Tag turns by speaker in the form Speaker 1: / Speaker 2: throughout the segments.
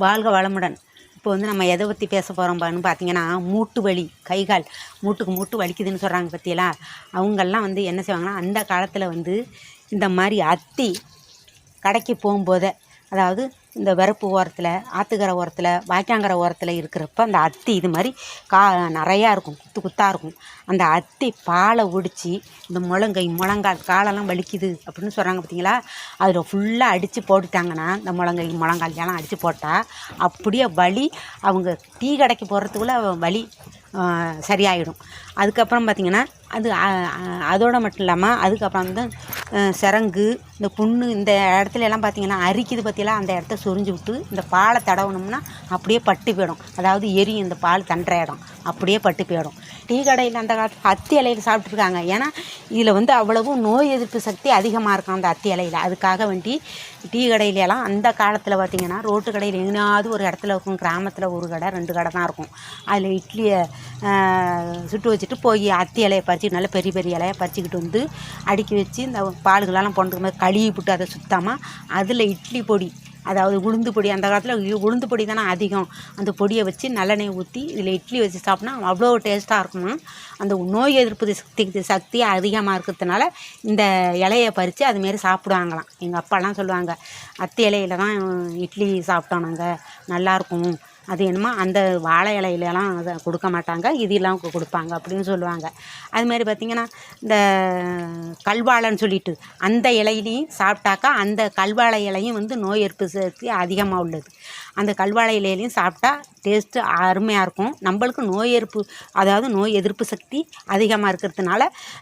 Speaker 1: வாழ்க வளமுடன். இப்போ வந்து நம்ம எதை பற்றி பேச போகிறோம்பான்னு பார்த்தீங்கன்னா, மூட்டு வலி, கை கால் மூட்டு வலிக்குதுன்னு சொல்கிறாங்க பற்றியெல்லாம். அவங்கெல்லாம் வந்து என்ன செய்வாங்கன்னா, அந்த காலத்தில் வந்து இந்த மாதிரி அத்தி கடைக்கு போகும்போதே, அதாவது இந்த வரப்பு ஓரத்தில், ஆற்றுக்கரை ஓரத்தில், வாய்க்காங்கரை ஓரத்தில் இருக்கிறப்ப அந்த அத்தி இது மாதிரி நிறையா இருக்கும், குத்தாக இருக்கும். அந்த அத்தி பாலை ஒடிச்சு இந்த முழங்கால் காலெல்லாம் வலிக்குது அப்படின்னு சொல்கிறாங்க பார்த்தீங்களா, அதில் ஃபுல்லாக அடித்து போட்டுட்டாங்கன்னா, இந்த முழங்கால் எல்லாம் அடித்து போட்டால் அப்படியே வலி, அவங்க டீ கடைக்கு போகிறதுக்குள்ளே வலி சரியாயிடும். அதுக்கப்புறம் பார்த்திங்கன்னா அது அதோடு மட்டும் இல்லாமல் அதுக்கப்புறம் வந்து சிரங்கு, இந்த புண்ணு, இந்த இடத்துல எல்லாம் பார்த்திங்கன்னா அரிக்குது பற்றியெல்லாம், அந்த இடத்த சொரிஞ்சு விட்டு இந்த பாலை தடவணும்னா அப்படியே பட்டு போயிடும். அதாவது எரியும், இந்த பால் தண்டுற இடம் அப்படியே பட்டு போயிடும். டீ கடையில் அந்த காலத்தில் அத்தி இலையில் சாப்பிட்ருக்காங்க. ஏன்னா இதில் வந்து அவ்வளவு நோய் எதிர்ப்பு சக்தி அதிகமாக இருக்கும் அந்த அத்தி இலையில். அதுக்காக வேண்டி டீ கடையிலலாம் அந்த காலத்தில் பார்த்திங்கன்னா ரோட்டு கடையில் எங்கேயாவது ஒரு இடத்துல இருக்கும், கிராமத்தில் ஒரு கடை 2 கடை தான் இருக்கும். அதில் இட்லியை சுட்டு வச்சுட்டு போய் அத்தி இலையை பறித்து நல்லா பெரிய பெரிய இலையை பறிச்சிக்கிட்டு வந்து அடுக்கி வச்சு இந்த பால்களெல்லாம் போன்ற மாதிரி கழுவி விட்டு அதை சுத்தாமல் அதில் இட்லி பொடி, அதாவது உளுந்து பொடி, அந்த காலத்தில் உளுந்து பொடி தானே அதிகம், அந்த பொடியை வச்சு நல்லெண்ணெய் ஊற்றி இதில் இட்லி வச்சு சாப்பிட்னா அவ்வளோ டேஸ்ட்டாக இருக்குமா. அந்த நோய் எதிர்ப்பு சக்தி அதிகமாக இருக்கிறதுனால இந்த இலையை பறித்து அதுமாரி சாப்பிடுவாங்களாம். எங்கள் அப்பாலாம் சொல்லுவாங்க, அத்தி இலையில தான் இட்லி சாப்பிட்டோம் நாங்கள், நல்லாயிருக்கும். அது என்னமோ அந்த வாழை இலையிலலாம் அதை கொடுக்க மாட்டாங்க, இதெல்லாம் கொடுப்பாங்க அப்படின்னு சொல்லுவாங்க. அதுமாரி பார்த்திங்கன்னா இந்த கல்வாழைன்னு சொல்லிட்டு அந்த இலையிலையும் சாப்பிட்டாக்கா, அந்த கல்வாழை இலையும் வந்து நோய் எதிர்ப்பு சக்தி அதிகமாக உள்ளது. அந்த கல்வாழை இலையிலையும் சாப்பிட்டா டேஸ்ட்டு அருமையாக இருக்கும். நம்மளுக்கு நோய் எதிர்ப்பு சக்தி அதிகமாக இருக்கிறதுனால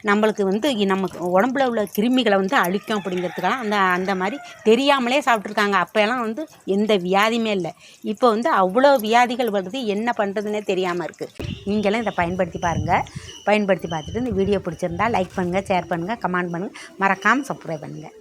Speaker 1: நம்மளுக்கு வந்து நமக்கு உடம்புல உள்ள கிருமிகளை வந்து அழிக்கும் அப்படிங்கிறதுக்காக அந்த மாதிரி தெரியாமலே சாப்பிட்ருக்காங்க. அப்போல்லாம் வந்து எந்த வியாதியுமே இல்லை. இப்போ வந்து அவ்வளோ வியாதிகள் வருது, என்ன பண்ணுறதுன்னே தெரியாமல் இருக்குது. நீங்களும் இதை பயன்படுத்தி பாருங்கள். பயன்படுத்தி பார்த்துட்டு இந்த வீடியோ பிடிச்சிருந்தா லைக் பண்ணுங்கள், ஷேர் பண்ணுங்கள், கமெண்ட் பண்ணுங்கள், மறக்காமல் சப்ஸ்கிரைப் பண்ணுங்கள்.